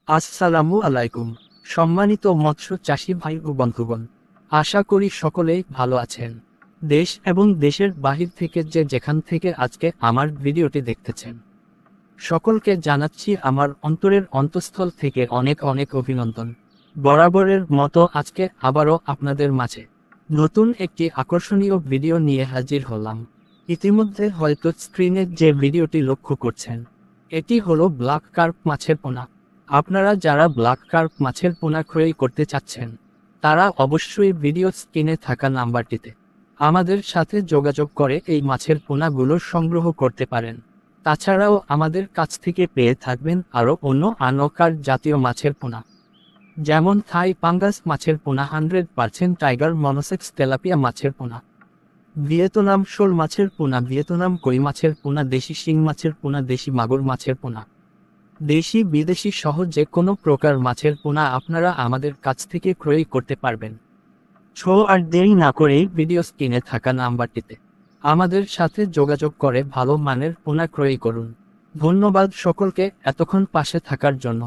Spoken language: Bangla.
আসসালামু আলাইকুম। সম্মানিত মৎস্য চাষী ভাই ও বন্ধুগণ, আশা করি সকলেই ভালো আছেন। দেশ এবং দেশের বাহির থেকে যেখান থেকে আজকে আমার ভিডিওটি দেখতেছেন, সকলকে জানাচ্ছি আমার অন্তরের অন্তঃস্থল থেকে অনেক অনেক অভিনন্দন। বরাবরের মতো আজকে আবারও আপনাদের মাঝে নতুন একটি আকর্ষণীয় ভিডিও নিয়ে হাজির হলাম। ইতিমধ্যে হয়তো স্ক্রিনে যে ভিডিওটি লক্ষ্য করছেন, এটি হলো ব্ল্যাক কার্প মাছের পোনা। আপনারা যারা ব্ল্যাক কার্প মাছের পোনা ক্রয় করতে চাচ্ছেন, তারা অবশ্যই ভিডিও স্ক্রিনে থাকা নাম্বারটিতে আমাদের সাথে যোগাযোগ করে এই মাছের পোনাগুলো সংগ্রহ করতে পারেন। তাছাড়াও আমাদের কাছ থেকে পেয়ে থাকবেন আরও অন্য আনকার জাতীয় মাছের পোনা, যেমন থাই পাঙ্গাস মাছের পোনা, 100% টাইগার মনোসেক্স তেলাপিয়া মাছের পোনা, ভিয়েতনাম শোল মাছের পোনা, ভিয়েতনাম কই মাছের পোনা, দেশি শিং মাছের পোনা, দেশি মাগুর মাছের পোনা, দেশি বিদেশি সহ যে কোনো প্রকার মাছের পোনা আপনারা আমাদের কাছ থেকে ক্রয় করতে পারবেন। আর দেরি না করেই ভিডিও স্ক্রিনে থাকা নাম্বারটিতে আমাদের সাথে যোগাযোগ করে ভালো মানের পোনা ক্রয় করুন। ধন্যবাদ সকলকে এতক্ষণ পাশে থাকার জন্য।